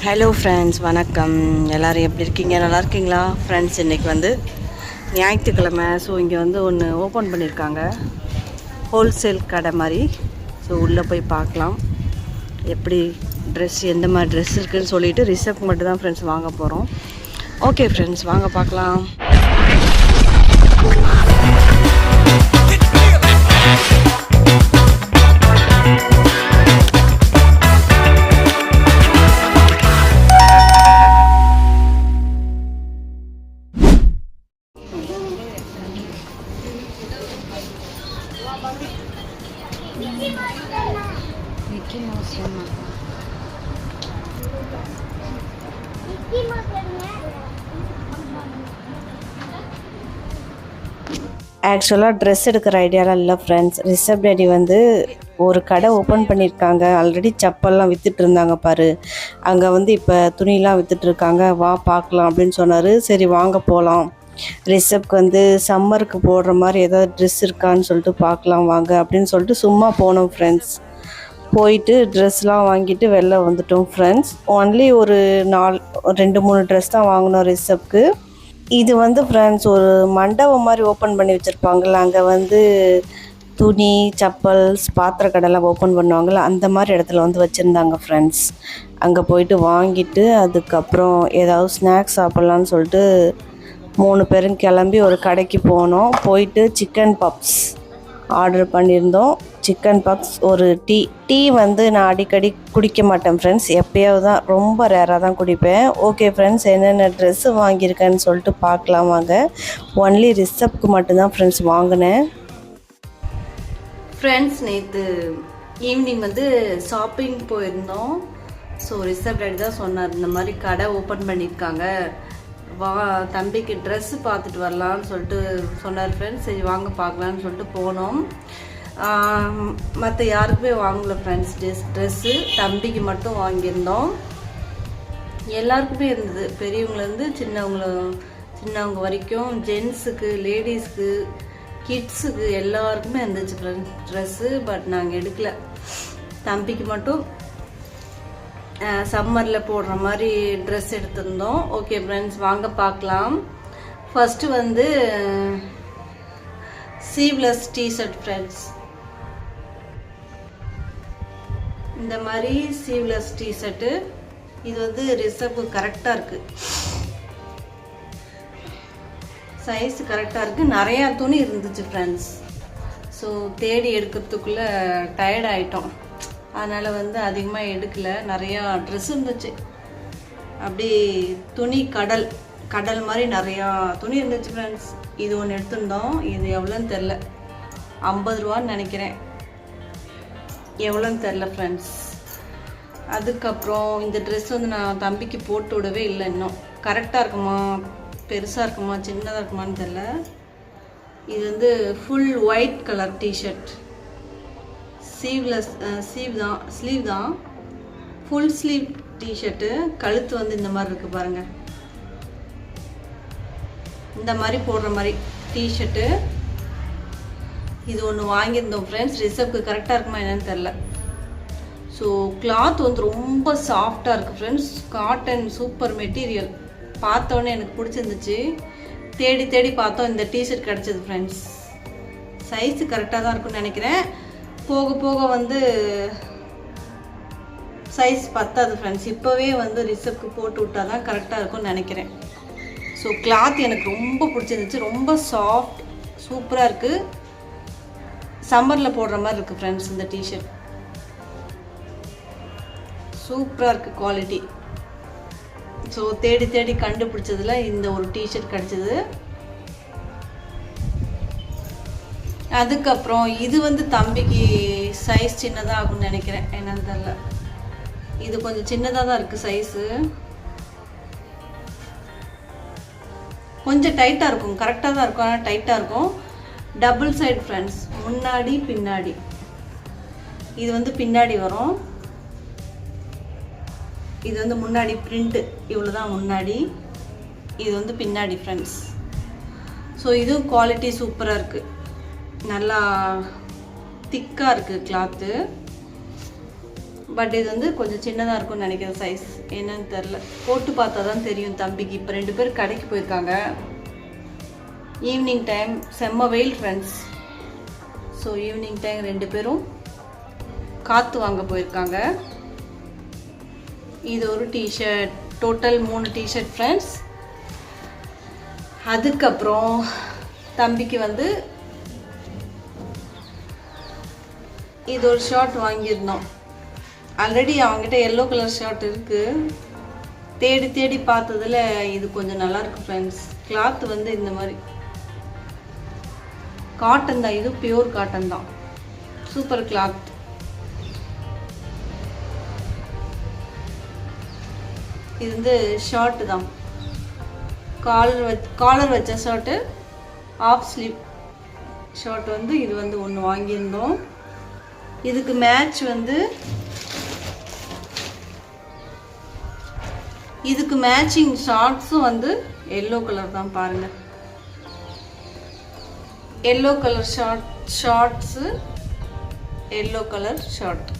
Hello friends, வணக்கம். எல்லோரும் எப்படி இருக்கீங்க? நல்லா இருக்கீங்களா ஃப்ரெண்ட்ஸ்? இன்றைக்கி வந்து ஞாயிற்றுக்கிழமை. ஸோ இங்கே வந்து ஒன்று ஓப்பன் பண்ணியிருக்காங்க, ஹோல்சேல் கடை மாதிரி. ஸோ உள்ளே போய் பார்க்கலாம் எப்படி ட்ரெஸ், எந்த மாதிரி ட்ரெஸ் இருக்குதுன்னு சொல்லிவிட்டு ரிசப்ட் மட்டும் தான் ஃப்ரெண்ட்ஸ் வாங்க போகிறோம். ஓகே ஃப்ரெண்ட்ஸ், வாங்க பார்க்கலாம். ஆக்சுவலாக ட்ரெஸ் எடுக்கிற ஐடியாலாம் இல்லை ஃப்ரெண்ட்ஸ். ரிசப்ட் ரெடி வந்து ஒரு கடை ஓப்பன் பண்ணியிருக்காங்க. ஆல்ரெடி செப்பல்லாம் விற்றுட்டு இருந்தாங்க பாரு, அங்கே வந்து இப்போ துணியெலாம் விற்றுட்ருக்காங்க. வா பார்க்கலாம் அப்படின்னு சொன்னார். சரி வாங்க போகலாம். ரிசப்க்கு வந்து சம்மருக்கு போடுற மாதிரி ஏதாவது ட்ரெஸ் இருக்கான்னு சொல்லிட்டு பார்க்கலாம் வாங்க அப்படின்னு சொல்லிட்டு சும்மா போனோம் ஃப்ரெண்ட்ஸ். போயிட்டு ட்ரெஸ்லாம் வாங்கிட்டு வெளில வந்துட்டோம் ஃப்ரெண்ட்ஸ். ஒன்லி ஒரு 2-3 ட்ரெஸ் தான் வாங்கினோம் ரிசப்க்கு. இது வந்து ஃப்ரெண்ட்ஸ் ஒரு மண்டபம் மாதிரி ஓப்பன் பண்ணி வச்சுருப்பாங்கள்ல, அங்கே வந்து துணி, செப்பல்ஸ், பாத்திர கடைலாம் ஓப்பன் பண்ணுவாங்கள்ல, அந்த மாதிரி இடத்துல வந்து வச்சுருந்தாங்க ஃப்ரெண்ட்ஸ். அங்கே போயிட்டு வாங்கிட்டு அதுக்கப்புறம் ஏதாவது ஸ்நாக்ஸ் சாப்பிட்லான்னு சொல்லிட்டு 3 பேரும் கிளம்பி ஒரு கடைக்கு போனோம். போயிட்டு சிக்கன் பப்ஸ் ஆர்டர் பண்ணியிருந்தோம். சிக்கன் பப்ஸ், ஒரு டீ வந்து நான் அடிக்கடி குடிக்க மாட்டேன் ஃப்ரெண்ட்ஸ், எப்போயாவது தான், ரொம்ப ரேராக தான் குடிப்பேன். ஓகே ஃப்ரெண்ட்ஸ், என்னென்ன ட்ரெஸ்ஸு வாங்கியிருக்கேன்னு சொல்லிட்டு பார்க்கலாம் வாங்க. ஒன்லி ரிசப்க்கு மட்டும்தான் ஃப்ரெண்ட்ஸ் வாங்கினேன். ஃப்ரெண்ட்ஸ், நேற்று ஈவினிங் வந்து ஷாப்பிங் போயிருந்தோம். ஸோ ரிசப்ட் ரெடி தான் சொன்னார், இந்த மாதிரி கடை ஓப்பன் பண்ணியிருக்காங்க, வா தம்பிக்கு ட்ரெஸ்ஸு பார்த்துட்டு வரலான்னு சொல்லிட்டு சொன்னார் ஃப்ரெண்ட்ஸ். சரி வாங்க பார்க்கலான்னு சொல்லிட்டு போனோம். மற்ற யாருக்குமே வாங்கலை ஃப்ரெண்ட்ஸ். ட்ரெஸ்ஸு தம்பிக்கு மட்டும் வாங்கியிருந்தோம். எல்லாருக்குமே இருந்தது, பெரியவங்கலேருந்து சின்னவங்க வரைக்கும், ஜென்ஸுக்கு, லேடிஸ்க்கு, கிட்ஸுக்கு எல்லாருக்குமே இருந்துச்சு ஃப்ரெண்ட்ஸ் ட்ரெஸ்ஸு. பட் நாங்கள் எடுக்கல. தம்பிக்கு மட்டும் சம்மரில் போடுற மாதிரி ட்ரெஸ் எடுத்திருந்தோம். ஓகே ஃப்ரெண்ட்ஸ், வாங்க பார்க்கலாம். ஃபஸ்ட்டு வந்து ஸ்லீவ்லெஸ் டிஷர்ட் ஃப்ரெண்ட்ஸ். இந்த மாதிரி ஸ்லீவ்லெஸ் டிஷர்ட்டு, இது வந்து ரிசப்க்கு கரெக்டாக இருக்குது, சைஸ் கரெக்டாக இருக்குது. நிறையா துணி இருந்துச்சு ஃப்ரெண்ட்ஸ். ஸோ தேடி எடுக்கிறதுக்குள்ளே டயர்ட் ஆகிட்டோம். அதனால் வந்து அதிகமாக எடுக்கலை. நிறையா ட்ரெஸ் இருந்துச்சு, அப்படி துணி கடல் மாதிரி நிறையா துணி இருந்துச்சு ஃப்ரெண்ட்ஸ். இது ஒன்று எடுத்துருந்தோம். இது எவ்வளோன்னு தெரில, 50 ரூபான்னு நினைக்கிறேன், எவ்வளோன்னு தெரில ஃப்ரெண்ட்ஸ். அதுக்கப்புறம் இந்த ட்ரெஸ் வந்து நான் தம்பிக்கு போட்டு விடவே இல்லை. இன்னும் கரெக்டாக இருக்குமா, பெருசாக இருக்குமா, சின்னதாக இருக்குமான்னு தெரில. இது வந்து full white colour T-shirt, sleeve தான், ஃபுல் ஸ்லீவ் டிஷர்ட்டு. கழுத்து வந்து இந்த மாதிரி இருக்குது பாருங்கள், இந்த மாதிரி போடுற மாதிரி டிஷர்ட்டு. இது ஒன்று வாங்கியிருந்தோம் ஃப்ரெண்ட்ஸ். ரிசப்க்கு கரெக்டாக இருக்குமா என்னன்னு தெரில. ஸோ கிளாத் வந்து ரொம்ப சாஃப்டாக இருக்குது ஃப்ரெண்ட்ஸ். Cotton super material. பார்த்தோன்னே எனக்கு பிடிச்சிருந்துச்சு. தேடி பார்த்தோம், இந்த டிஷர்ட் கிடச்சிது ஃப்ரெண்ட்ஸ். சைஸு கரெக்டாக தான் இருக்குன்னு நினைக்கிறேன். போக போக வந்து சைஸ் பத்தாது ஃப்ரெண்ட்ஸ். இப்போவே வந்து ரிசப்க்கு போட்டு விட்டால் தான் கரெக்டாக இருக்கும்னு நினைக்கிறேன். ஸோ கிளாத் எனக்கு ரொம்ப பிடிச்சிருந்துச்சு. ரொம்ப சாஃப்ட், சூப்பராக இருக்குது. சம்மரில் போடுற மாதிரி இருக்குது ஃப்ரெண்ட்ஸ். இந்த டிஷர்ட் சூப்பராக இருக்குது, குவாலிட்டி. ஸோ தேடி கண்டுபிடிச்சதில் இந்த ஒரு டிஷர்ட் கிடச்சிது. அதுக்கப்புறம் இது வந்து தம்பிக்கு சைஸ் சின்னதாக ஆகும்னு நினைக்கிறேன், என்னன்னு தெரில. இது கொஞ்சம் சின்னதாக தான் இருக்குது சைஸு. கொஞ்சம் டைட்டாக இருக்கும், கரெக்டாக தான் இருக்கும், ஆனால் டைட்டாக இருக்கும். டபுள் சைடு ஃப்ரெண்ட்ஸ், முன்னாடி பின்னாடி. இது வந்து பின்னாடி வரும், இது வந்து முன்னாடி பிரிண்ட்டு. இவ்வளோ தான் முன்னாடி, இது வந்து பின்னாடி ஃப்ரெண்ட்ஸ். ஸோ இதுவும் குவாலிட்டி சூப்பராக இருக்குது, நல்லா திக்காக இருக்குது கிளாத்து. பட் இது வந்து கொஞ்சம் சின்னதாக இருக்கும்னு நினைக்கிறேன் சைஸ். என்னன்னு தெரில, போட்டு பார்த்தா தான் தெரியும் தம்பிக்கு. இப்போ 2 பேர் கடைக்கு போயிருக்காங்க. ஈவினிங் டைம் செம்ம வெயில் ஃப்ரெண்ட்ஸ். ஸோ ஈவினிங் டைம் 2 பேரும் காற்று வாங்க போயிருக்காங்க. இது ஒரு டிஷர்ட், டோட்டல் 3 டிஷர்ட் ஃப்ரெண்ட்ஸ். அதுக்கப்புறம் தம்பிக்கு வந்து இது ஒரு ஷர்ட் வாங்கியிருந்தோம். ஆல்ரெடி அவங்ககிட்ட எல்லோ கலர் ஷர்ட் இருக்குது. தேடி தேடி பார்த்ததில் இது கொஞ்சம் நல்லாயிருக்கு ஃப்ரெண்ட்ஸ். கிளாத் வந்து இந்த மாதிரி காட்டன் தான், இது பியூர் காட்டன் தான், சூப்பர் கிளாத். இது வந்து ஷர்ட்டு தான், காலர் வச்ச ஷர்ட்டு, ஆஃப் ஸ்லீவ் ஷர்ட் வந்து இது வந்து ஒன்று வாங்கியிருந்தோம். இதுக்கு மேட்ச் வந்து இதுக்கு மேட்சிங் ஷார்ட்ஸும் வந்து எல்லோ கலர் தான் பாருங்கள். Yellow colour shorts, yellow colour short.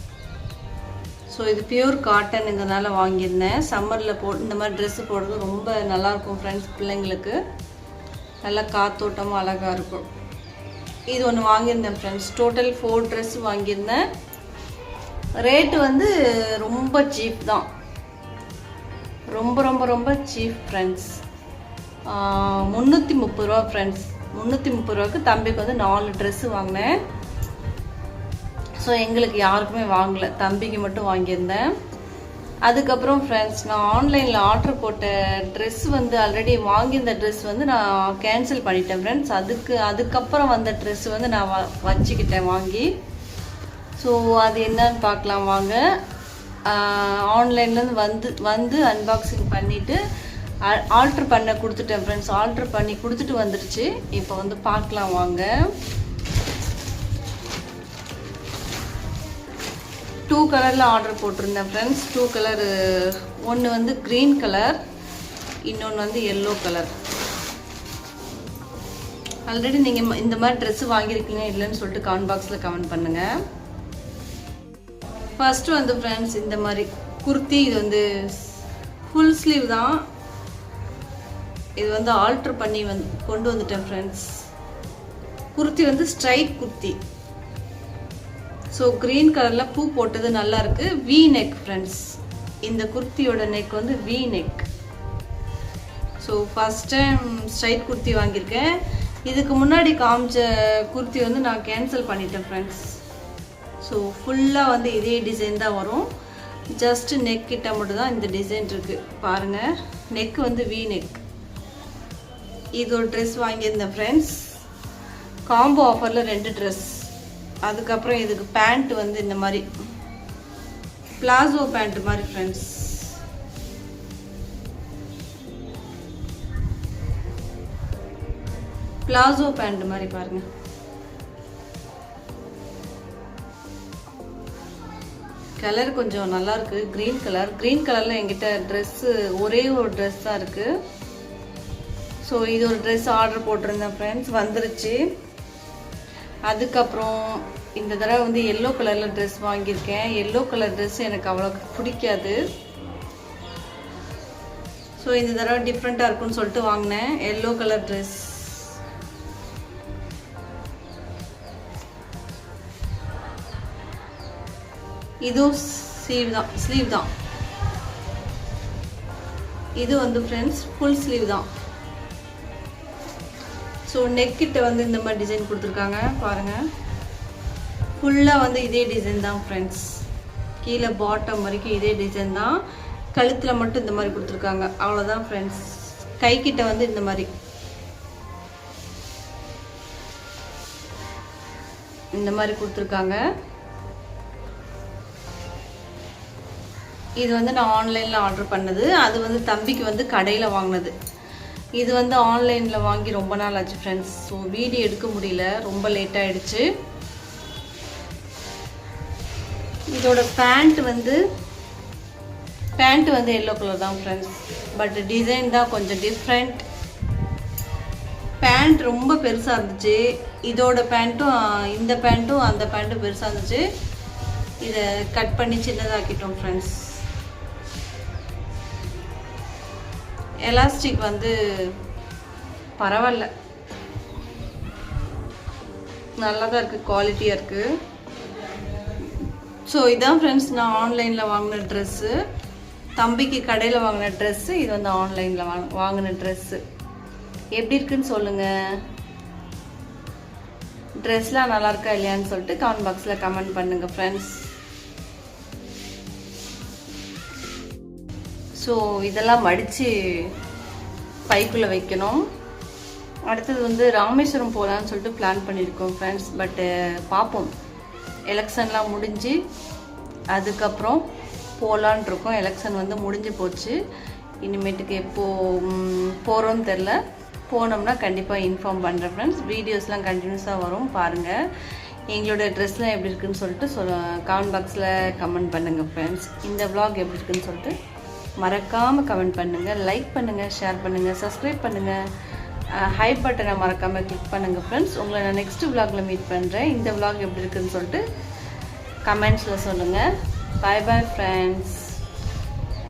So இது பியூர் காட்டனுங்கிறதுனால வாங்கியிருந்தேன். சம்மரில் இந்த மாதிரி ட்ரெஸ்ஸு போடுறது ரொம்ப நல்லாயிருக்கும் ஃப்ரெண்ட்ஸ். பிள்ளைங்களுக்கு நல்லா காத்தோட்டமாக அழகாக இருக்கும். இது ஒன்று வாங்கியிருந்தேன் ஃப்ரெண்ட்ஸ். டோட்டல் 4 ட்ரெஸ் வாங்கியிருந்தேன். ரேட்டு வந்து ரொம்ப சீப் தான், ரொம்ப ரொம்ப ரொம்ப சீப் ஃப்ரெண்ட்ஸ். 330 ரூபா ஃப்ரெண்ட்ஸ். 330 ரூபாய்க்கு தம்பிக்கு வந்து 4 ட்ரெஸ்ஸு வாங்கினேன். ஸோ எங்களுக்கு யாருக்குமே வாங்கலை, தம்பிக்கு மட்டும் வாங்கியிருந்தேன். அதுக்கப்புறம் ஃப்ரெண்ட்ஸ், நான் ஆன்லைனில் ஆர்டர் போட்ட ட்ரெஸ் வந்து ஆல்ரெடி வாங்கியிருந்த ட்ரெஸ் வந்து நான் கேன்சல் பண்ணிட்டேன் ஃப்ரெண்ட்ஸ். அதுக்கப்புறம் வந்த ட்ரெஸ் வந்து நான் வச்சுக்கிட்டேன் வாங்கி. ஸோ அது என்னன்னு பார்க்கலாம் வாங்க. ஆன்லைன்லேருந்து வந்து அன்பாக்சிங் பண்ணிவிட்டு ஆல்ட்ரு பண்ண கொடுத்துட்டேன் ஃப்ரெண்ட்ஸ். ஆல்ட்ரு பண்ணி கொடுத்துட்டு வந்துடுச்சு. இப்போ வந்து பார்க்கலாம் வாங்க. 2 கலரில் ஆர்டர் போட்டிருந்தேன் ஃப்ரெண்ட்ஸ். 2 கலரு, ஒன்று வந்து க்ரீன் கலர், இன்னொன்று வந்து எல்லோ கலர். ஆல்ரெடி நீங்கள் இந்த மாதிரி ட்ரெஸ்ஸு வாங்கியிருக்கீங்க இல்லைன்னு சொல்லிட்டு கமெண்ட் பாக்ஸில் கமெண்ட் பண்ணுங்கள். ஃபஸ்ட்டு வந்து ஃப்ரெண்ட்ஸ் இந்த மாதிரி குர்த்தி. இது வந்து ஃபுல் ஸ்லீவ் தான். இது வந்து ஆல்ட்ரு பண்ணி கொண்டு வந்துட்டேன் ஃப்ரெண்ட்ஸ். குர்த்தி வந்து ஸ்ட்ரைட் குர்த்தி. ஸோ க்ரீன் கலரில் பூ போட்டது நல்லாயிருக்கு. We neck friends. இந்த குர்த்தியோட நெக் வந்து we neck. So first time straight kurti வாங்கியிருக்கேன். இதுக்கு முன்னாடி காமிச்ச குர்த்தி வந்து நான் கேன்சல் பண்ணிட்டேன் ஃப்ரெண்ட்ஸ். ஸோ ஃபுல்லாக வந்து இதே டிசைன் தான் வரும். ஜஸ்ட்டு நெக் கிட்ட மட்டும் தான் இந்த டிசைன் இருக்குது பாருங்கள். நெக் வந்து வி நெக். இது ஒரு ட்ரெஸ் வாங்கியிருந்தேன் ஃப்ரெண்ட்ஸ். காம்போ ஆஃபரில் 2 ட்ரெஸ். அதுக்கப்புறம் இதுக்கு பேண்ட் வந்து இந்த மாதிரி பிளாசோ பேண்ட் மாதிரி ஃப்ரெண்ட்ஸ். பிளாசோ பேண்ட் மாதிரி பாருங்கள். கலர் கொஞ்சம் நல்லாயிருக்கு, க்ரீன் கலர். க்ரீன் கலரில் என்கிட்ட ட்ரெஸ்ஸு ஒரே ஒரு ட்ரெஸ் தான் இருக்குது. ஸோ இது ஒரு ட்ரெஸ் ஆர்டர் போட்டிருந்தேன் ஃப்ரெண்ட்ஸ், வந்துருச்சு. அதுக்கப்புறம் இந்த தடவை வந்து எல்லோ கலரில் ட்ரெஸ் வாங்கியிருக்கேன். எல்லோ கலர் ட்ரெஸ் எனக்கு அவ்வளோ பிடிக்காது. ஸோ இந்த தடவை டிஃப்ரெண்ட்டாக இருக்குன்னு சொல்லிட்டு வாங்கினேன் எல்லோ கலர் ட்ரெஸ். இதுவும் ஸ்லீவ் தான். இது வந்து ஃப்ரெண்ட்ஸ் ஃபுல் ஸ்லீவ் தான். ஸோ நெக்கிட்ட வந்து இந்த மாதிரி டிசைன் கொடுத்துருக்காங்க பாருங்கள். ஃபுல்லாக வந்து இதே டிசைன் தான் ஃப்ரெண்ட்ஸ். கீழே பாட்டம் வரைக்கும் இதே டிசைன் தான். கழுத்தில் மட்டும் இந்த மாதிரி கொடுத்துருக்காங்க, அவ்வளோதான் ஃப்ரெண்ட்ஸ். கைக்கிட்ட வந்து இந்த மாதிரி கொடுத்துருக்காங்க. இது வந்து நான் ஆன்லைனில் ஆர்டர் பண்ணது. அது வந்து தம்பிக்கு வந்து கடையில் வாங்கினது. இது வந்து ஆன்லைனில் வாங்கி ரொம்ப நாள் ஆச்சு ஃப்ரெண்ட்ஸ். ஸோ வீடியோ எடுக்க முடியல, ரொம்ப லேட் ஆகிடுச்சு. இதோட பேண்ட் வந்து எல்லோ கலர் தான் ஃப்ரெண்ட்ஸ். பட் டிசைன் தான் கொஞ்சம் டிஃப்ரெண்ட். பேண்ட் ரொம்ப பெருசாக இருந்துச்சு. இதோட பேண்ட்டும் இந்த பேண்ட்டும் அந்த பேண்ட்டும் பெருசாக இருந்துச்சு. இதை கட் பண்ணி சின்னதாக்கிட்டோம் ஃப்ரெண்ட்ஸ். எலாஸ்டிக் வந்து பரவாயில்ல, நல்லா தான் இருக்குது, குவாலிட்டியாக இருக்குது. ஸோ இதான் ஃப்ரெண்ட்ஸ் நான் ஆன்லைனில் வாங்கின ட்ரெஸ்ஸு. தம்பிக்கு கடையில் வாங்கின ட்ரெஸ்ஸு, இது வந்து ஆன்லைனில் வாங்கின ட்ரெஸ்ஸு. எப்படி இருக்குன்னு சொல்லுங்கள். ட்ரெஸ்லாம் நல்லா இருக்கா இல்லையான்னு சொல்லிட்டு கமெண்ட் பாக்ஸில் கமெண்ட் பண்ணுங்கள் ஃப்ரெண்ட்ஸ். ஸோ இதெல்லாம் மடித்து பைக்குள்ளே வைக்கணும். அடுத்தது வந்து ராமேஸ்வரம் போகலான்னு சொல்லிட்டு பிளான் பண்ணியிருக்கோம் ஃப்ரெண்ட்ஸ். பட்டு பார்ப்போம், எலெக்ஷன்லாம் முடிஞ்சு அதுக்கப்புறம் போகலான் இருக்கோம். எலெக்ஷன் வந்து முடிஞ்சு போச்சு. இனிமேட்டுக்கு எப்போது போகிறோன்னு தெரில. போனோம்னா கண்டிப்பாக இன்ஃபார்ம் பண்ணுறேன் ஃப்ரெண்ட்ஸ். வீடியோஸ்லாம் கண்டினியூஸாக வரும் பாருங்கள். எங்களோட ட்ரெஸ்லாம் எப்படி இருக்குன்னு சொல்லிட்டு கமெண்ட் பாக்ஸில் கமெண்ட் பண்ணுங்கள் ஃப்ரெண்ட்ஸ். இந்த vlog எப்படி இருக்குன்னு சொல்லிட்டு மறக்காமல் கமெண்ட் பண்ணுங்கள், லைக் பண்ணுங்கள், ஷேர் பண்ணுங்கள், சப்ஸ்கிரைப் பண்ணுங்கள், ஹை பட்டனை மறக்காமல் கிளிக் பண்ணுங்கள் ஃப்ரெண்ட்ஸ். உங்களை நான் நெக்ஸ்ட் vlogல மீட் பண்ணுறேன். இந்த vlog எப்படி இருக்குன்னு சொல்லிட்டு கமெண்ட்ஸில் சொல்லுங்கள். Bye bye friends.